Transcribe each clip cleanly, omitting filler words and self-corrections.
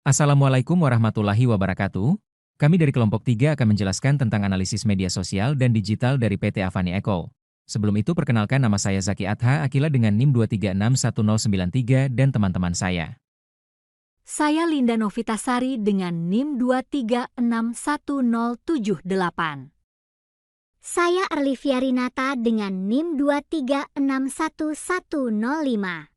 Assalamualaikum warahmatullahi wabarakatuh. Kami dari kelompok 3 akan menjelaskan tentang analisis media sosial dan digital dari PT Avani Eko. Sebelum itu perkenalkan nama saya Zaki Adha Akila dengan NIM 2361093 dan teman-teman saya. Saya Linda Novitasari dengan NIM 2361078. Saya Arlivia Rinata dengan NIM 2361105.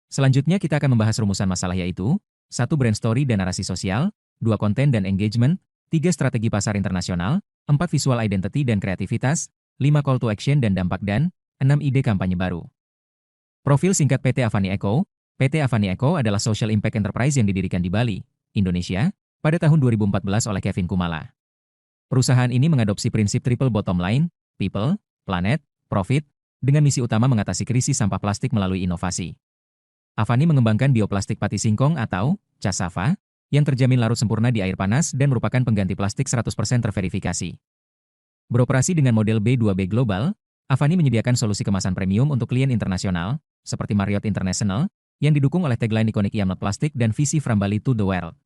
Selanjutnya kita akan membahas rumusan masalah yaitu 1. Brand story dan narasi sosial, 2. Konten dan engagement, 3. Strategi pasar internasional, 4. Visual identity dan kreativitas, 5. Call to action dan dampak dan 6. Ide kampanye baru. Profil singkat PT Avani Eko. PT Avani Eko adalah social impact enterprise yang didirikan di Bali, Indonesia, pada tahun 2014 oleh Kevin Kumala. Perusahaan ini mengadopsi prinsip triple bottom line, people, planet, profit, dengan misi utama mengatasi krisis sampah plastik melalui inovasi. Avani mengembangkan bioplastik pati singkong atau cassava, yang terjamin larut sempurna di air panas dan merupakan pengganti plastik 100% terverifikasi. Beroperasi dengan model B2B global, Avani menyediakan solusi kemasan premium untuk klien internasional, seperti Marriott International, yang didukung oleh tagline ikonik I am not plastic dan visi From Bali to the World.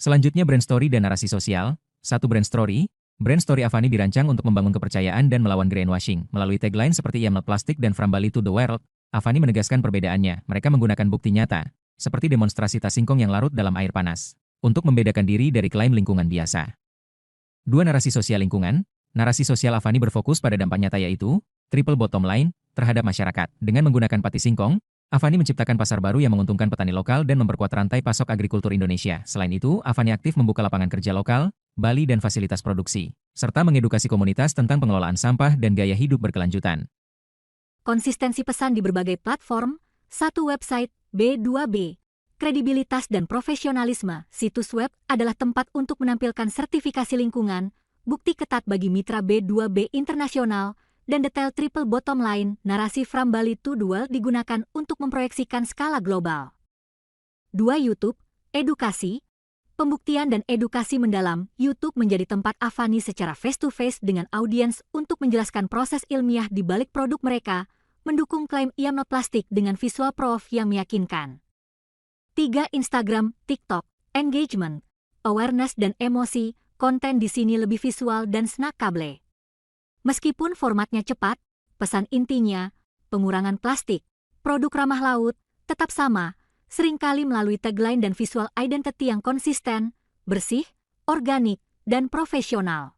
Selanjutnya brand story dan narasi sosial. 1. Brand story. Brand story Avani dirancang untuk membangun kepercayaan dan melawan greenwashing. Melalui tagline seperti I am not plastic dan From Bali to the World, Avani menegaskan perbedaannya. Mereka menggunakan bukti nyata, seperti demonstrasi tas singkong yang larut dalam air panas, untuk membedakan diri dari klaim lingkungan biasa. 2. Narasi sosial lingkungan. Narasi sosial Avani berfokus pada dampak nyata yaitu triple bottom line terhadap masyarakat. Dengan menggunakan pati singkong, Avani menciptakan pasar baru yang menguntungkan petani lokal dan memperkuat rantai pasok agrikultur Indonesia. Selain itu, Avani aktif membuka lapangan kerja lokal, Bali dan fasilitas produksi, serta mengedukasi komunitas tentang pengelolaan sampah dan gaya hidup berkelanjutan. Konsistensi pesan di berbagai platform, 1. Website, B2B. Kredibilitas dan profesionalisme, situs web adalah tempat untuk menampilkan sertifikasi lingkungan, bukti ketat bagi mitra B2B internasional, dan detail triple bottom line, narasi From Bali to the World digunakan untuk memproyeksikan skala global. 2. YouTube, edukasi. Pembuktian dan edukasi mendalam, YouTube menjadi tempat Avani secara face-to-face dengan audiens untuk menjelaskan proses ilmiah di balik produk mereka, mendukung klaim I am not plastic dengan visual proof yang meyakinkan. 3. Instagram, TikTok, engagement, awareness dan emosi, konten di sini lebih visual dan snackable. Meskipun formatnya cepat, pesan intinya, pengurangan plastik, produk ramah laut, tetap sama, seringkali melalui tagline dan visual identity yang konsisten, bersih, organik, dan profesional.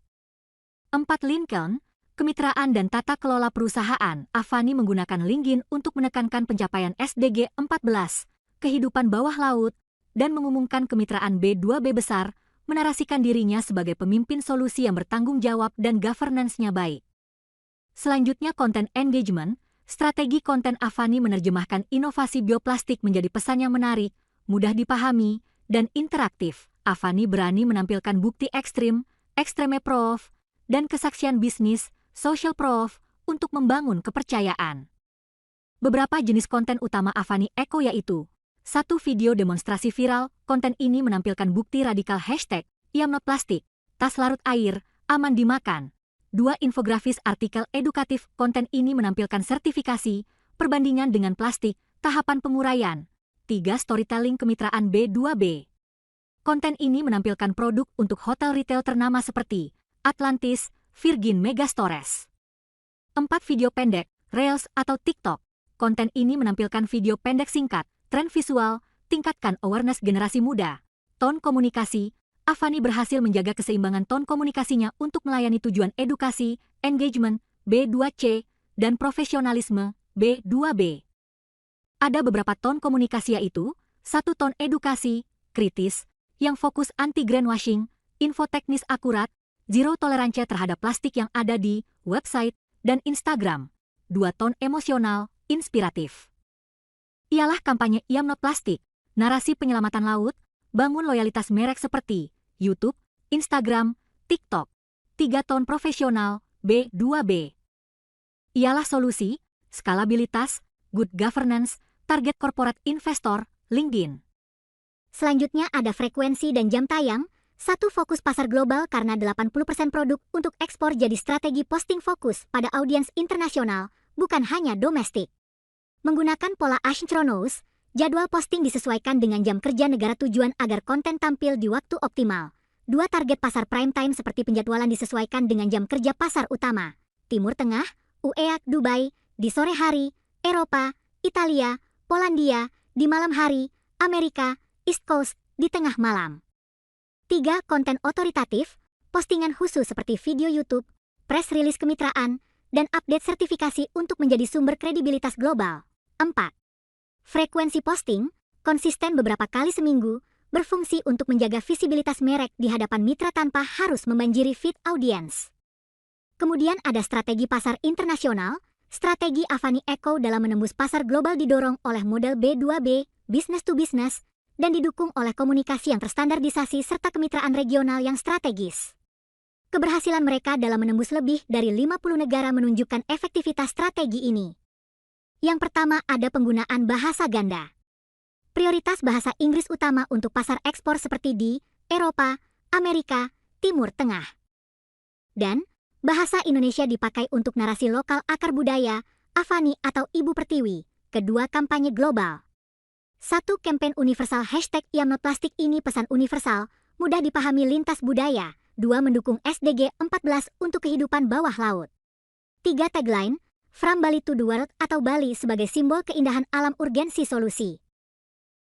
4. Lincoln, kemitraan dan tata kelola perusahaan. Avani menggunakan LinkedIn untuk menekankan pencapaian SDG 14, kehidupan bawah laut, dan mengumumkan kemitraan B2B besar, menarasikan dirinya sebagai pemimpin solusi yang bertanggung jawab dan governance-nya baik. Selanjutnya konten engagement. Strategi konten Avani menerjemahkan inovasi bioplastik menjadi pesan yang menarik, mudah dipahami, dan interaktif. Avani berani menampilkan bukti ekstreme proof, dan kesaksian bisnis, social proof, untuk membangun kepercayaan. Beberapa jenis konten utama Avani Eko yaitu 1. Video demonstrasi viral. Konten ini menampilkan bukti radikal hashtag I am not plastic, tas larut air, aman dimakan. 2. Infografis artikel edukatif. Konten ini menampilkan sertifikasi, perbandingan dengan plastik, tahapan penguraian. 3. Storytelling kemitraan B2B. Konten ini menampilkan produk untuk hotel retail ternama seperti Atlantis, Virgin Megastores. 4. Video pendek, Reels atau TikTok. Konten ini menampilkan video pendek singkat, tren visual, tingkatkan awareness generasi muda. Tone komunikasi. Avani berhasil menjaga keseimbangan tone komunikasinya untuk melayani tujuan edukasi, engagement, B2C, dan profesionalisme, B2B. Ada beberapa tone komunikasi yaitu 1. Tone edukasi, kritis, yang fokus anti-greenwashing, info teknis akurat, zero toleransi terhadap plastik yang ada di website dan Instagram. 2. Tone emosional, inspiratif. Ialah kampanye I am not plastic, narasi penyelamatan laut, bangun loyalitas merek seperti YouTube, Instagram, TikTok. 3. Tone profesional, B2B. Ialah solusi, skalabilitas, good governance, target corporate investor, LinkedIn. Selanjutnya ada frekuensi dan jam tayang. 1. Fokus pasar global karena 80% produk untuk ekspor jadi strategi posting fokus pada audiens internasional, bukan hanya domestik. Menggunakan pola asynchronous, Jadwal posting disesuaikan dengan jam kerja negara tujuan agar konten tampil di waktu optimal. 2 target pasar prime time seperti penjadwalan disesuaikan dengan jam kerja pasar utama. Timur Tengah, UAE, Dubai, di sore hari, Eropa, Italia, Polandia, di malam hari, Amerika, East Coast, di tengah malam. 3. Konten otoritatif, postingan khusus seperti video YouTube, press release kemitraan, dan update sertifikasi untuk menjadi sumber kredibilitas global. 4. Frekuensi posting, konsisten beberapa kali seminggu, berfungsi untuk menjaga visibilitas merek di hadapan mitra tanpa harus membanjiri feed audiens. Kemudian ada strategi pasar internasional. Strategi Avani Eco dalam menembus pasar global didorong oleh model B2B, business to business, dan didukung oleh komunikasi yang terstandardisasi serta kemitraan regional yang strategis. Keberhasilan mereka dalam menembus lebih dari 50 negara menunjukkan efektivitas strategi ini. Yang pertama ada penggunaan bahasa ganda. Prioritas bahasa Inggris utama untuk pasar ekspor seperti di Eropa, Amerika, Timur Tengah. Dan bahasa Indonesia dipakai untuk narasi lokal akar budaya, Avani atau Ibu Pertiwi. Kedua, kampanye global. 1. Campaign universal #YamNotPlastik ini pesan universal, mudah dipahami lintas budaya. 2. Mendukung SDG 14 untuk kehidupan bawah laut. 3. Tagline, From Bali to the World atau Bali sebagai simbol keindahan alam urgensi solusi.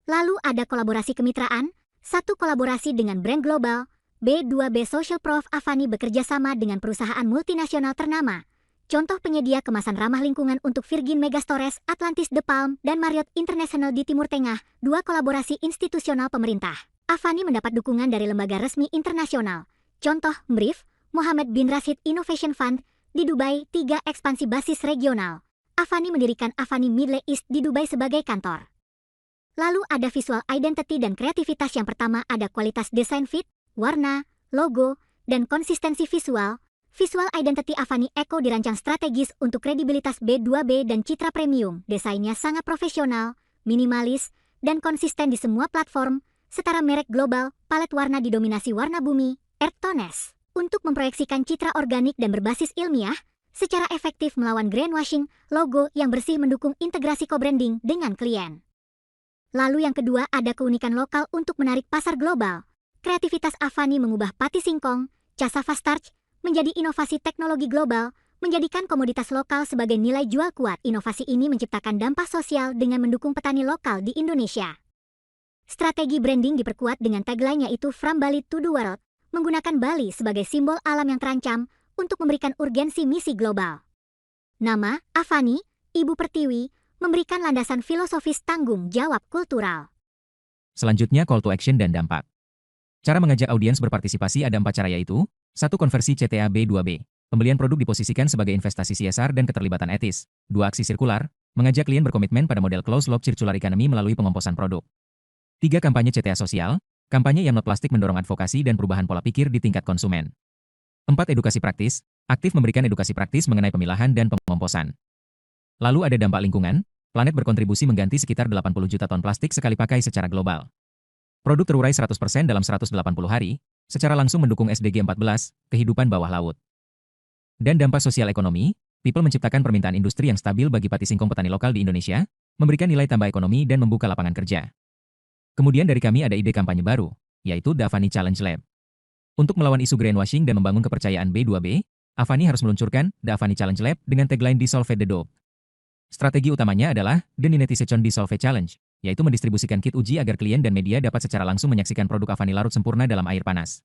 Lalu ada kolaborasi kemitraan. 1. Kolaborasi dengan brand global. B2B Social Proof Avani bekerja sama dengan perusahaan multinasional ternama. Contoh penyedia kemasan ramah lingkungan untuk Virgin Megastores, Atlantis The Palm, dan Marriott International di Timur Tengah. 2. Kolaborasi institusional pemerintah. Avani mendapat dukungan dari lembaga resmi internasional. Contoh, MBRIF, Mohammed bin Rashid Innovation Fund, di Dubai. 3. Ekspansi basis regional. Avani mendirikan Avani Middle East di Dubai sebagai kantor. Lalu ada visual identity dan kreativitas. Yang pertama ada kualitas desain fit, warna, logo, dan konsistensi visual. Visual identity Avani Eco dirancang strategis untuk kredibilitas B2B dan citra premium. Desainnya sangat profesional, minimalis, dan konsisten di semua platform. Setara merek global, palet warna didominasi warna bumi, earth tones. Untuk memproyeksikan citra organik dan berbasis ilmiah, secara efektif melawan greenwashing, logo yang bersih mendukung integrasi co-branding dengan klien. Lalu yang kedua ada keunikan lokal untuk menarik pasar global. Kreativitas Avani mengubah pati singkong, cassava starch, menjadi inovasi teknologi global, menjadikan komoditas lokal sebagai nilai jual kuat. Inovasi ini menciptakan dampak sosial dengan mendukung petani lokal di Indonesia. Strategi branding diperkuat dengan tagline yaitu From Bali to the World, menggunakan Bali sebagai simbol alam yang terancam untuk memberikan urgensi misi global. Nama, Avani, Ibu Pertiwi, memberikan landasan filosofis tanggung jawab kultural. Selanjutnya call to action dan dampak. Cara mengajak audiens berpartisipasi ada 4 cara yaitu 1. Konversi CTA B2B. Pembelian produk diposisikan sebagai investasi CSR dan keterlibatan etis. 2. Aksi sirkular. Mengajak klien berkomitmen pada model closed loop circular economy melalui pengomposan produk. 3. Kampanye CTA sosial. Kampanye YamNotPlastik mendorong advokasi dan perubahan pola pikir di tingkat konsumen. 4. Edukasi praktis. Aktif memberikan edukasi praktis mengenai pemilahan dan pengomposan. Lalu ada dampak lingkungan. Planet berkontribusi mengganti sekitar 80 juta ton plastik sekali pakai secara global. Produk terurai 100% dalam 180 hari, secara langsung mendukung SDG 14, kehidupan bawah laut. Dan dampak sosial ekonomi, People menciptakan permintaan industri yang stabil bagi pati singkong petani lokal di Indonesia, memberikan nilai tambah ekonomi dan membuka lapangan kerja. Kemudian dari kami ada ide kampanye baru, yaitu The Avani Challenge Lab. Untuk melawan isu greenwashing dan membangun kepercayaan B2B, Avani harus meluncurkan The Avani Challenge Lab dengan tagline Dissolve the Dope. Strategi utamanya adalah The Ninetization Dissolve Challenge, yaitu mendistribusikan kit uji agar klien dan media dapat secara langsung menyaksikan produk Avani larut sempurna dalam air panas.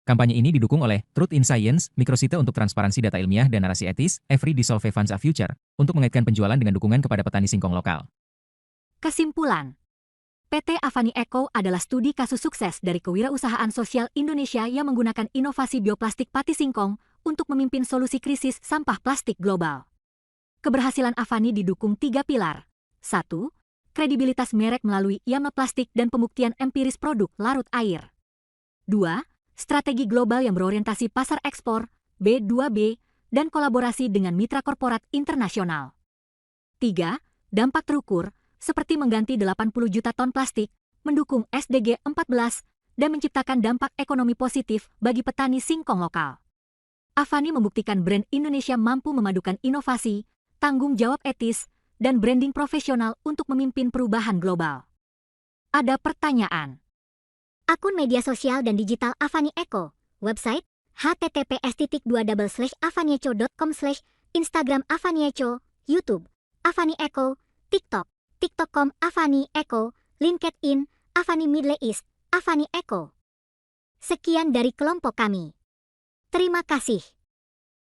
Kampanye ini didukung oleh Truth in Science, Microsite untuk transparansi data ilmiah dan narasi etis, Every Dissolve Funds a Future, untuk mengaitkan penjualan dengan dukungan kepada petani singkong lokal. Kesimpulan, PT Avani Eco adalah studi kasus sukses dari kewirausahaan sosial Indonesia yang menggunakan inovasi bioplastik pati singkong untuk memimpin solusi krisis sampah plastik global. Keberhasilan Avani didukung 3 pilar. 1. Kredibilitas merek melalui YamNotPlastik dan pembuktian empiris produk larut air. 2. Strategi global yang berorientasi pasar ekspor, B2B, dan kolaborasi dengan mitra korporat internasional. 3. Dampak terukur, seperti mengganti 80 juta ton plastik, mendukung SDG 14, dan menciptakan dampak ekonomi positif bagi petani singkong lokal. Avani membuktikan brand Indonesia mampu memadukan inovasi, tanggung jawab etis, dan branding profesional untuk memimpin perubahan global. Ada pertanyaan? Akun media sosial dan digital Avani Eko. Website https://avanieco.com/, Instagram Avani Eko, YouTube Avani Eko, TikTok tiktok.com Avani Eko, LinkedIn Avani Middle East Avani Eko. Sekian dari kelompok kami. Terima kasih.